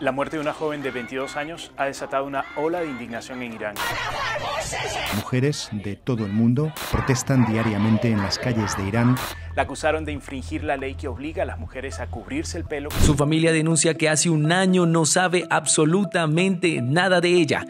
La muerte de una joven de 22 años ha desatado una ola de indignación en Irán. Mujeres de todo el mundo protestan diariamente en las calles de Irán. La acusaron de infringir la ley que obliga a las mujeres a cubrirse el pelo. Su familia denuncia que hace un año no sabe absolutamente nada de ella.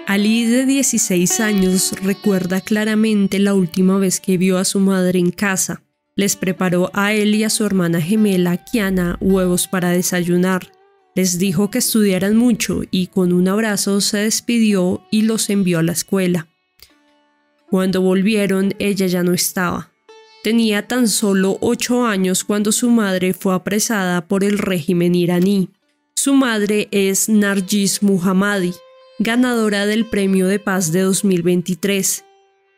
Ali, de 16 años, recuerda claramente la última vez que vio a su madre en casa. Les preparó a él y a su hermana gemela, Kiana, huevos para desayunar. Les dijo que estudiaran mucho y con un abrazo se despidió y los envió a la escuela. Cuando volvieron, ella ya no estaba. Tenía tan solo 8 años cuando su madre fue apresada por el régimen iraní. Su madre es Nargis Mohammadi, ganadora del Premio de Paz de 2023.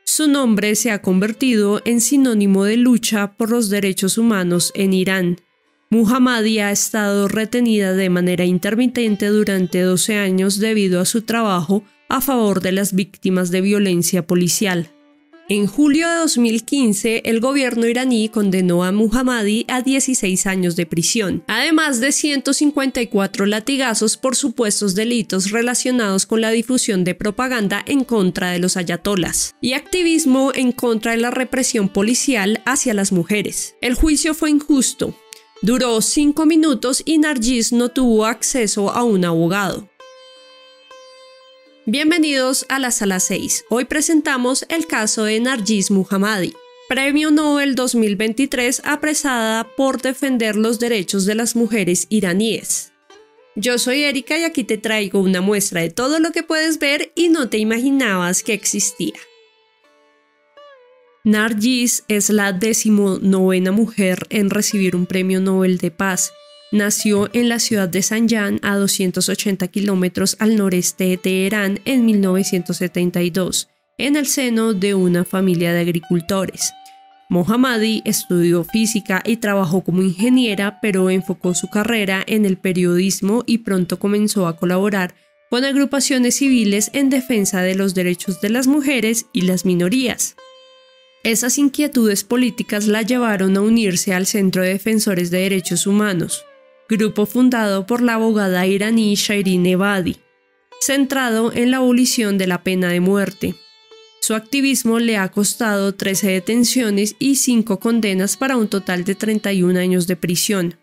Su nombre se ha convertido en sinónimo de lucha por los derechos humanos en Irán. Mohammadi ha estado retenida de manera intermitente durante 12 años debido a su trabajo a favor de las víctimas de violencia policial. En julio de 2015, el gobierno iraní condenó a Mohammadi a 16 años de prisión, además de 154 latigazos por supuestos delitos relacionados con la difusión de propaganda en contra de los ayatolas y activismo en contra de la represión policial hacia las mujeres. El juicio fue injusto. Duró 5 minutos y Nargis no tuvo acceso a un abogado. Bienvenidos a la Sala 6. Hoy presentamos el caso de Nargis Mohammadi, Premio Nobel 2023, apresada por defender los derechos de las mujeres iraníes. Yo soy Erika y aquí te traigo una muestra de todo lo que puedes ver y no te imaginabas que existía. Nargis es la 19ª mujer en recibir un Premio Nobel de Paz. Nació en la ciudad de Zanjan, a 280 kilómetros al noreste de Teherán, en 1972, en el seno de una familia de agricultores. Mohammadi estudió física y trabajó como ingeniera, pero enfocó su carrera en el periodismo y pronto comenzó a colaborar con agrupaciones civiles en defensa de los derechos de las mujeres y las minorías. Esas inquietudes políticas la llevaron a unirse al Centro de Defensores de Derechos Humanos, grupo fundado por la abogada iraní Shirin Ebadi, centrado en la abolición de la pena de muerte. Su activismo le ha costado 13 detenciones y 5 condenas para un total de 31 años de prisión.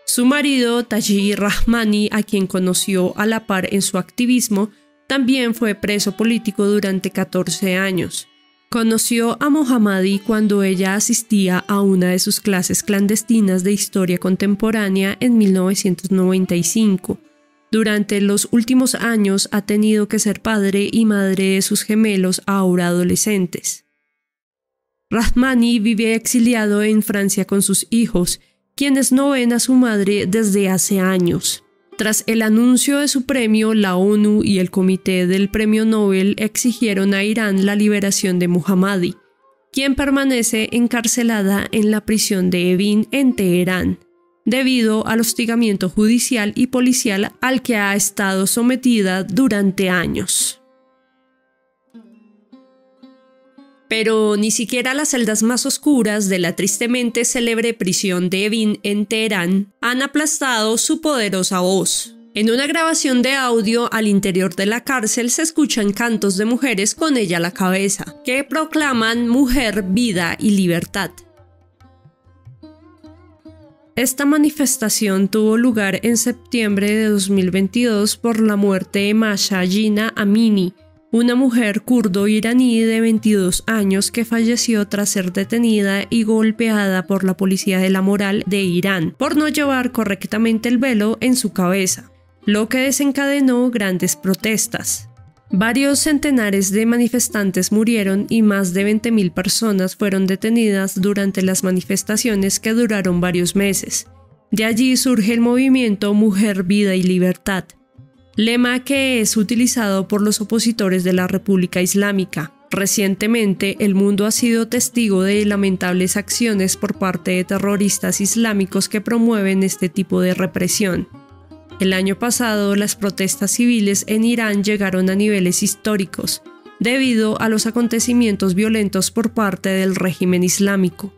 Su marido, Taji Rahmani, a quien conoció a la par en su activismo, también fue preso político durante 14 años. Conoció a Mohammadi cuando ella asistía a una de sus clases clandestinas de historia contemporánea en 1995. Durante los últimos años ha tenido que ser padre y madre de sus gemelos ahora adolescentes. Rahmani vive exiliado en Francia con sus hijos, quienes no ven a su madre desde hace años. Tras el anuncio de su premio, la ONU y el Comité del Premio Nobel exigieron a Irán la liberación de Mohammadi, quien permanece encarcelada en la prisión de Evin en Teherán, debido al hostigamiento judicial y policial al que ha estado sometida durante años. Pero ni siquiera las celdas más oscuras de la tristemente célebre prisión de Evin en Teherán han aplastado su poderosa voz. En una grabación de audio al interior de la cárcel se escuchan cantos de mujeres con ella a la cabeza, que proclaman mujer, vida y libertad. Esta manifestación tuvo lugar en septiembre de 2022 por la muerte de Masha Jina Amini, una mujer kurdo-iraní de 22 años que falleció tras ser detenida y golpeada por la policía de la moral de Irán por no llevar correctamente el velo en su cabeza, lo que desencadenó grandes protestas. Varios centenares de manifestantes murieron y más de 20.000 personas fueron detenidas durante las manifestaciones que duraron varios meses. De allí surge el movimiento Mujer, Vida y Libertad, lema que es utilizado por los opositores de la República Islámica. Recientemente, el mundo ha sido testigo de lamentables acciones por parte de terroristas islámicos que promueven este tipo de represión. El año pasado, las protestas civiles en Irán llegaron a niveles históricos, debido a los acontecimientos violentos por parte del régimen islámico.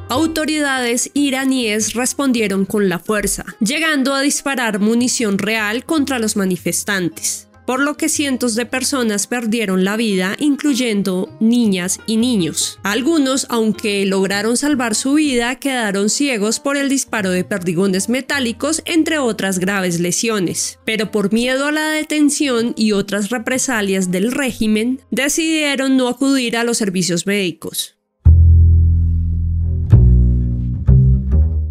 Autoridades iraníes respondieron con la fuerza, llegando a disparar munición real contra los manifestantes, por lo que cientos de personas perdieron la vida, incluyendo niñas y niños. Algunos, aunque lograron salvar su vida, quedaron ciegos por el disparo de perdigones metálicos, entre otras graves lesiones. Pero por miedo a la detención y otras represalias del régimen, decidieron no acudir a los servicios médicos.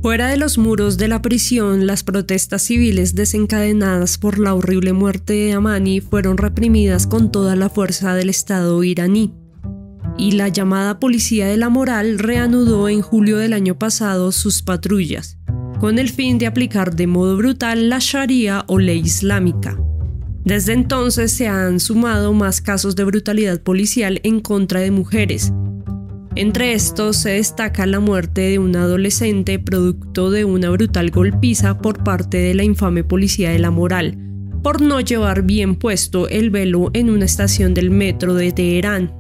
Fuera de los muros de la prisión, las protestas civiles desencadenadas por la horrible muerte de Amani fueron reprimidas con toda la fuerza del Estado iraní. Y la llamada Policía de la Moral reanudó en julio del año pasado sus patrullas, con el fin de aplicar de modo brutal la Sharia o ley islámica. Desde entonces se han sumado más casos de brutalidad policial en contra de mujeres. Entre estos se destaca la muerte de un adolescente producto de una brutal golpiza por parte de la infame Policía de la Moral, por no llevar bien puesto el velo en una estación del metro de Teherán.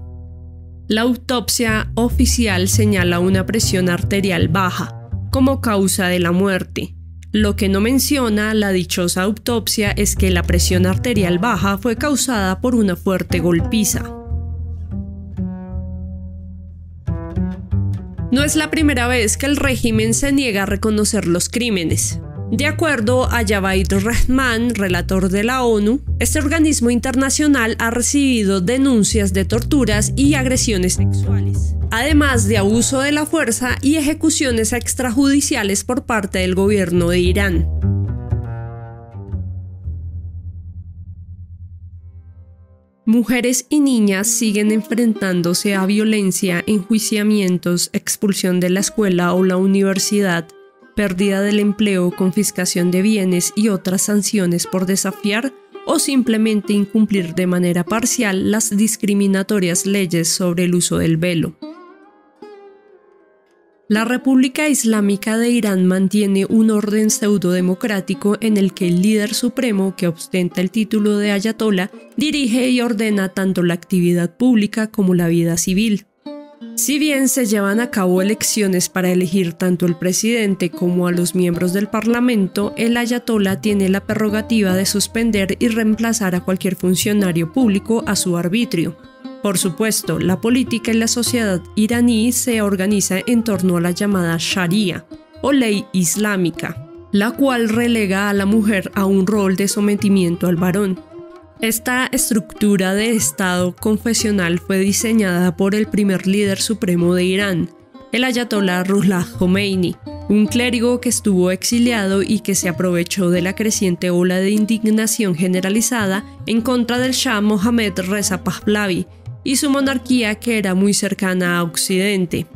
La autopsia oficial señala una presión arterial baja como causa de la muerte. Lo que no menciona la dichosa autopsia es que la presión arterial baja fue causada por una fuerte golpiza. No es la primera vez que el régimen se niega a reconocer los crímenes. De acuerdo a Javaid Rahman, relator de la ONU, este organismo internacional ha recibido denuncias de torturas y agresiones sexuales, además de abuso de la fuerza y ejecuciones extrajudiciales por parte del gobierno de Irán. Mujeres y niñas siguen enfrentándose a violencia, enjuiciamientos, expulsión de la escuela o la universidad, pérdida del empleo, confiscación de bienes y otras sanciones por desafiar o simplemente incumplir de manera parcial las discriminatorias leyes sobre el uso del velo. La República Islámica de Irán mantiene un orden pseudodemocrático en el que el líder supremo, que ostenta el título de ayatolá, dirige y ordena tanto la actividad pública como la vida civil. Si bien se llevan a cabo elecciones para elegir tanto al presidente como a los miembros del parlamento, el ayatolá tiene la prerrogativa de suspender y reemplazar a cualquier funcionario público a su arbitrio. Por supuesto, la política y la sociedad iraní se organiza en torno a la llamada Sharia, o ley islámica, la cual relega a la mujer a un rol de sometimiento al varón. Esta estructura de Estado confesional fue diseñada por el primer líder supremo de Irán, el ayatolá Ruhollah Khomeini, un clérigo que estuvo exiliado y que se aprovechó de la creciente ola de indignación generalizada en contra del Shah Mohammad Reza Pahlavi y su monarquía, que era muy cercana a Occidente.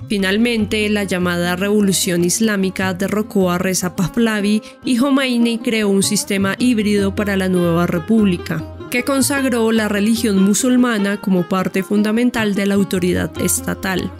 Finalmente, la llamada Revolución Islámica derrocó a Reza Pahlavi y Khomeini creó un sistema híbrido para la nueva república, que consagró la religión musulmana como parte fundamental de la autoridad estatal.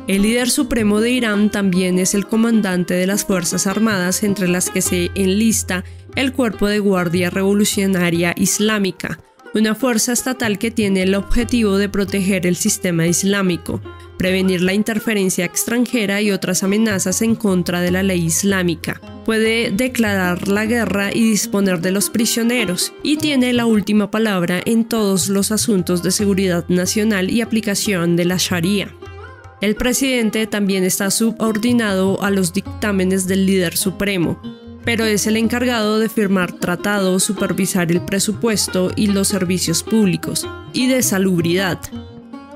El líder supremo de Irán también es el comandante de las Fuerzas Armadas, entre las que se enlista el Cuerpo de Guardia Revolucionaria Islámica, una fuerza estatal que tiene el objetivo de proteger el sistema islámico, prevenir la interferencia extranjera y otras amenazas en contra de la ley islámica. Puede declarar la guerra y disponer de los prisioneros, y tiene la última palabra en todos los asuntos de seguridad nacional y aplicación de la Sharia. El presidente también está subordinado a los dictámenes del líder supremo, pero es el encargado de firmar tratados, supervisar el presupuesto y los servicios públicos, y de salubridad.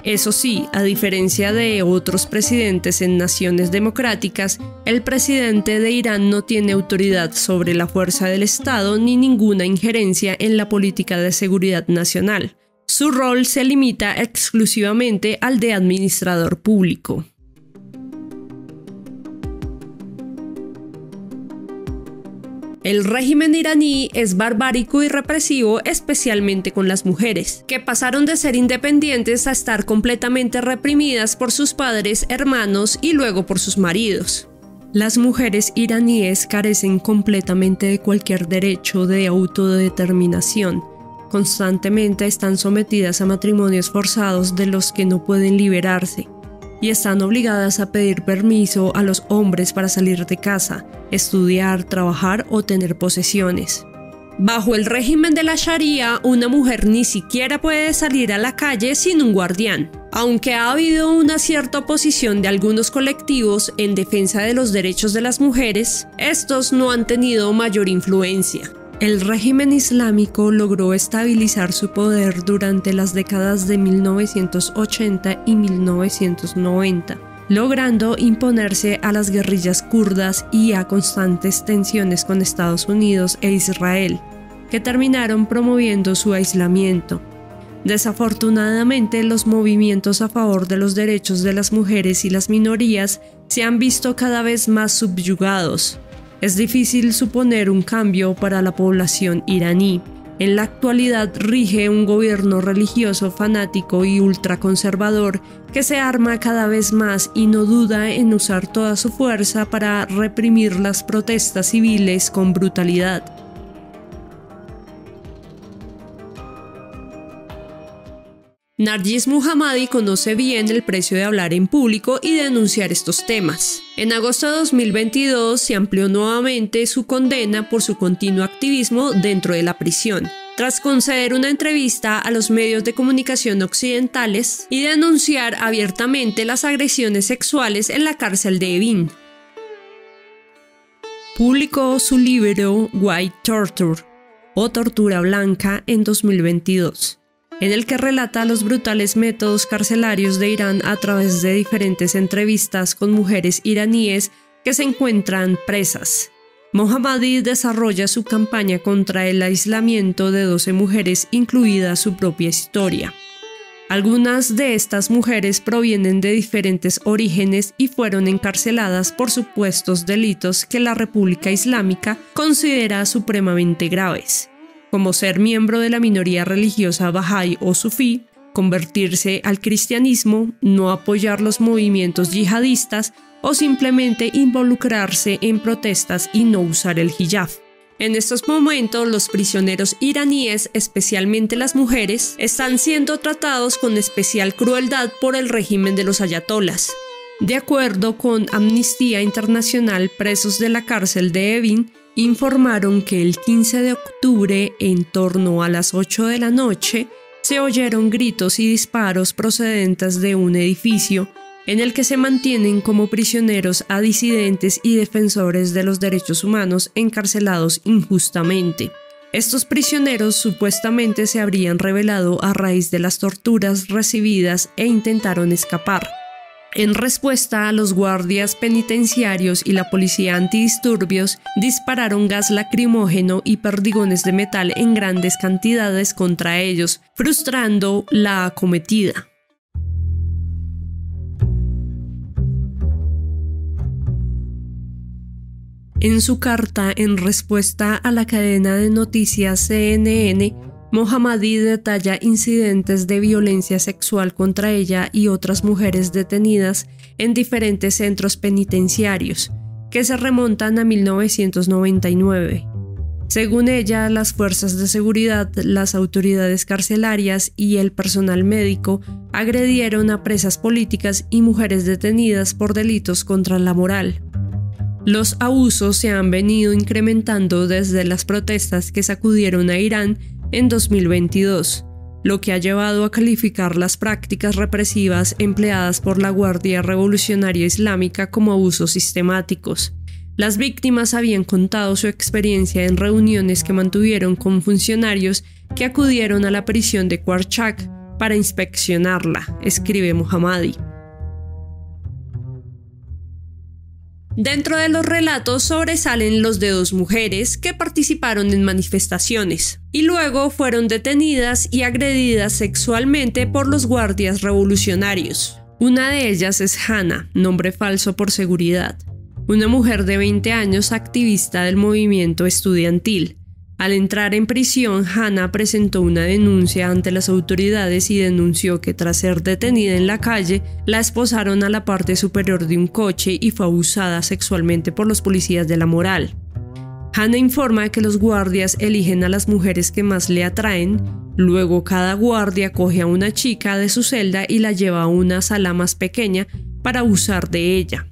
Eso sí, a diferencia de otros presidentes en naciones democráticas, el presidente de Irán no tiene autoridad sobre la fuerza del Estado ni ninguna injerencia en la política de seguridad nacional. Su rol se limita exclusivamente al de administrador público. El régimen iraní es barbárico y represivo, especialmente con las mujeres, que pasaron de ser independientes a estar completamente reprimidas por sus padres, hermanos y luego por sus maridos. Las mujeres iraníes carecen completamente de cualquier derecho de autodeterminación. Constantemente están sometidas a matrimonios forzados de los que no pueden liberarse y están obligadas a pedir permiso a los hombres para salir de casa, estudiar, trabajar o tener posesiones. Bajo el régimen de la Sharia, una mujer ni siquiera puede salir a la calle sin un guardián. Aunque ha habido una cierta oposición de algunos colectivos en defensa de los derechos de las mujeres, estos no han tenido mayor influencia. El régimen islámico logró estabilizar su poder durante las décadas de 1980 y 1990, logrando imponerse a las guerrillas kurdas y a constantes tensiones con Estados Unidos e Israel, que terminaron promoviendo su aislamiento. Desafortunadamente, los movimientos a favor de los derechos de las mujeres y las minorías se han visto cada vez más subyugados. Es difícil suponer un cambio para la población iraní. En la actualidad rige un gobierno religioso fanático y ultraconservador que se arma cada vez más y no duda en usar toda su fuerza para reprimir las protestas civiles con brutalidad. Nargis Mohammadi conoce bien el precio de hablar en público y denunciar estos temas. En agosto de 2022 se amplió nuevamente su condena por su continuo activismo dentro de la prisión, tras conceder una entrevista a los medios de comunicación occidentales y denunciar abiertamente las agresiones sexuales en la cárcel de Evin. Publicó su libro White Torture, o Tortura Blanca, en 2022. En el que relata los brutales métodos carcelarios de Irán a través de diferentes entrevistas con mujeres iraníes que se encuentran presas. Mohammadi desarrolla su campaña contra el aislamiento de 12 mujeres, incluida su propia historia. Algunas de estas mujeres provienen de diferentes orígenes y fueron encarceladas por supuestos delitos que la República Islámica considera supremamente graves, como ser miembro de la minoría religiosa Bahá'í o Sufí, convertirse al cristianismo, no apoyar los movimientos yihadistas o simplemente involucrarse en protestas y no usar el hijab. En estos momentos, los prisioneros iraníes, especialmente las mujeres, están siendo tratados con especial crueldad por el régimen de los ayatolás. De acuerdo con Amnistía Internacional, presos de la cárcel de Evin informaron que el 15 de octubre, en torno a las 8 de la noche, se oyeron gritos y disparos procedentes de un edificio en el que se mantienen como prisioneros a disidentes y defensores de los derechos humanos encarcelados injustamente. Estos prisioneros supuestamente se habrían rebelado a raíz de las torturas recibidas e intentaron escapar. En respuesta, los guardias penitenciarios y la policía antidisturbios dispararon gas lacrimógeno y perdigones de metal en grandes cantidades contra ellos, frustrando la acometida. En su carta en respuesta a la cadena de noticias CNN, Mohammadi detalla incidentes de violencia sexual contra ella y otras mujeres detenidas en diferentes centros penitenciarios, que se remontan a 1999. Según ella, las fuerzas de seguridad, las autoridades carcelarias y el personal médico agredieron a presas políticas y mujeres detenidas por delitos contra la moral. Los abusos se han venido incrementando desde las protestas que sacudieron a Irán en 2022, lo que ha llevado a calificar las prácticas represivas empleadas por la Guardia Revolucionaria Islámica como abusos sistemáticos. Las víctimas habían contado su experiencia en reuniones que mantuvieron con funcionarios que acudieron a la prisión de Qarchak para inspeccionarla, escribe Mohammadi. Dentro de los relatos sobresalen los de 2 mujeres que participaron en manifestaciones y luego fueron detenidas y agredidas sexualmente por los guardias revolucionarios. Una de ellas es Hannah, nombre falso por seguridad, una mujer de 20 años activista del movimiento estudiantil. Al entrar en prisión, Hannah presentó una denuncia ante las autoridades y denunció que tras ser detenida en la calle, la esposaron a la parte superior de un coche y fue abusada sexualmente por los policías de la moral. Hannah informa que los guardias eligen a las mujeres que más le atraen, luego cada guardia coge a una chica de su celda y la lleva a una sala más pequeña para abusar de ella.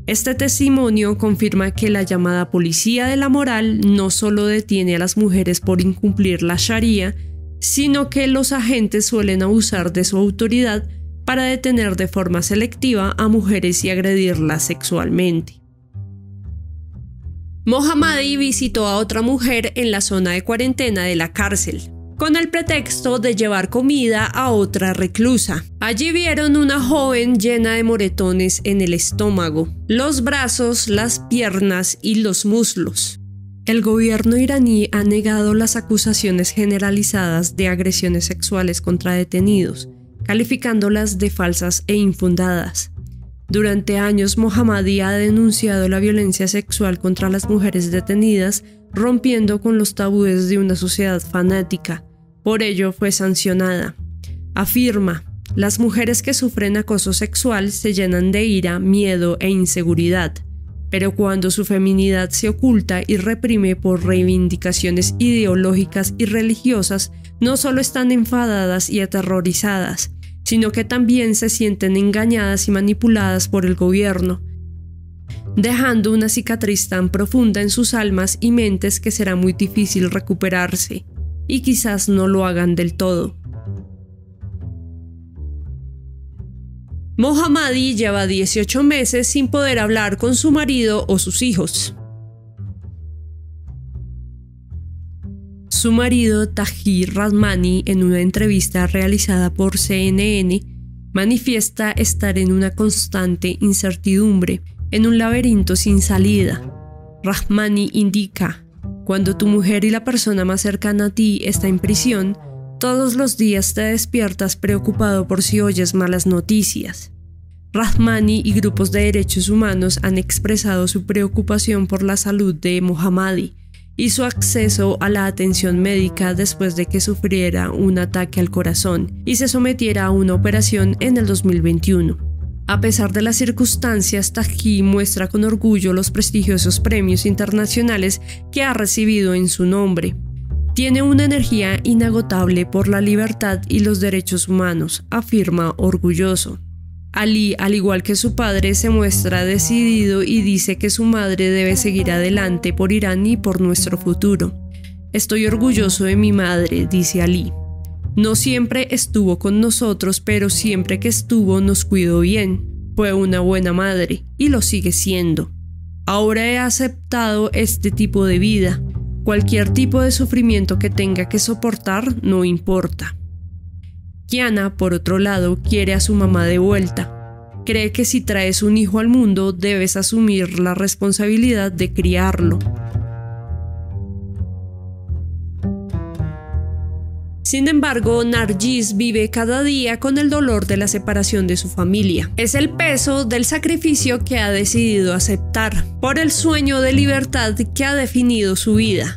Este testimonio confirma que la llamada policía de la moral no solo detiene a las mujeres por incumplir la Sharia, sino que los agentes suelen abusar de su autoridad para detener de forma selectiva a mujeres y agredirlas sexualmente. Mohammadi visitó a otra mujer en la zona de cuarentena de la cárcel, con el pretexto de llevar comida a otra reclusa. Allí vieron una joven llena de moretones en el estómago, los brazos, las piernas y los muslos. El gobierno iraní ha negado las acusaciones generalizadas de agresiones sexuales contra detenidos, calificándolas de falsas e infundadas. Durante años, Mohammadi ha denunciado la violencia sexual contra las mujeres detenidas, rompiendo con los tabúes de una sociedad fanática. Por ello fue sancionada. Afirma: las mujeres que sufren acoso sexual se llenan de ira, miedo e inseguridad, pero cuando su feminidad se oculta y reprime por reivindicaciones ideológicas y religiosas, no solo están enfadadas y aterrorizadas, sino que también se sienten engañadas y manipuladas por el gobierno, dejando una cicatriz tan profunda en sus almas y mentes que será muy difícil recuperarse, y quizás no lo hagan del todo. Mohammadi lleva 18 meses sin poder hablar con su marido o sus hijos. Su marido, Tahir Rahmani, en una entrevista realizada por CNN, manifiesta estar en una constante incertidumbre, en un laberinto sin salida. Rahmani indica: cuando tu mujer y la persona más cercana a ti está en prisión, todos los días te despiertas preocupado por si oyes malas noticias. Rahmani y grupos de derechos humanos han expresado su preocupación por la salud de Mohammadi y su acceso a la atención médica después de que sufriera un ataque al corazón y se sometiera a una operación en el 2021. A pesar de las circunstancias, Tahir muestra con orgullo los prestigiosos premios internacionales que ha recibido en su nombre. Tiene una energía inagotable por la libertad y los derechos humanos, afirma orgulloso. Ali, al igual que su padre, se muestra decidido y dice que su madre debe seguir adelante por Irán y por nuestro futuro. Estoy orgulloso de mi madre, dice Ali. No siempre estuvo con nosotros, pero siempre que estuvo nos cuidó bien. Fue una buena madre y lo sigue siendo. Ahora he aceptado este tipo de vida. Cualquier tipo de sufrimiento que tenga que soportar no importa. Kiana, por otro lado, quiere a su mamá de vuelta. Cree que si traes un hijo al mundo, debes asumir la responsabilidad de criarlo. Sin embargo, Nargis vive cada día con el dolor de la separación de su familia. Es el peso del sacrificio que ha decidido aceptar, por el sueño de libertad que ha definido su vida.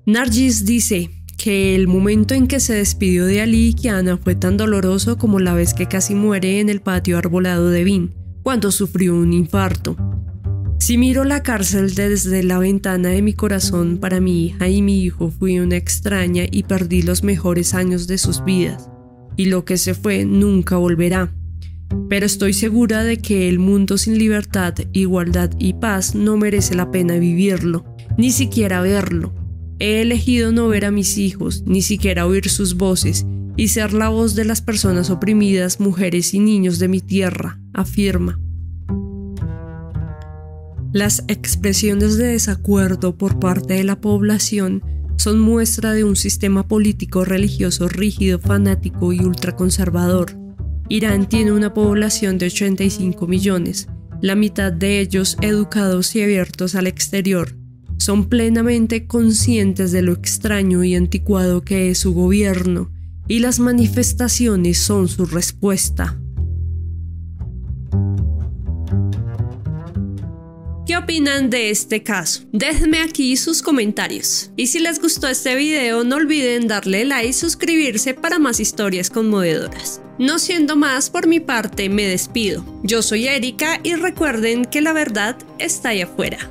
Nargis dice que el momento en que se despidió de Ali y Kiana fue tan doloroso como la vez que casi muere en el patio arbolado de Vin, cuando sufrió un infarto. Si miro la cárcel desde la ventana de mi corazón, para mi hija y mi hijo fui una extraña y perdí los mejores años de sus vidas, y lo que se fue nunca volverá. Pero estoy segura de que el mundo sin libertad, igualdad y paz no merece la pena vivirlo, ni siquiera verlo. He elegido no ver a mis hijos, ni siquiera oír sus voces, y ser la voz de las personas oprimidas, mujeres y niños de mi tierra, afirma. Las expresiones de desacuerdo por parte de la población son muestra de un sistema político religioso rígido, fanático y ultraconservador. Irán tiene una población de 85 millones, la mitad de ellos educados y abiertos al exterior. Son plenamente conscientes de lo extraño y anticuado que es su gobierno, y las manifestaciones son su respuesta. ¿Qué opinan de este caso? Déjenme aquí sus comentarios. Y si les gustó este video, no olviden darle like y suscribirse para más historias conmovedoras. No siendo más, por mi parte me despido. Yo soy Erika y recuerden que la verdad está allá afuera.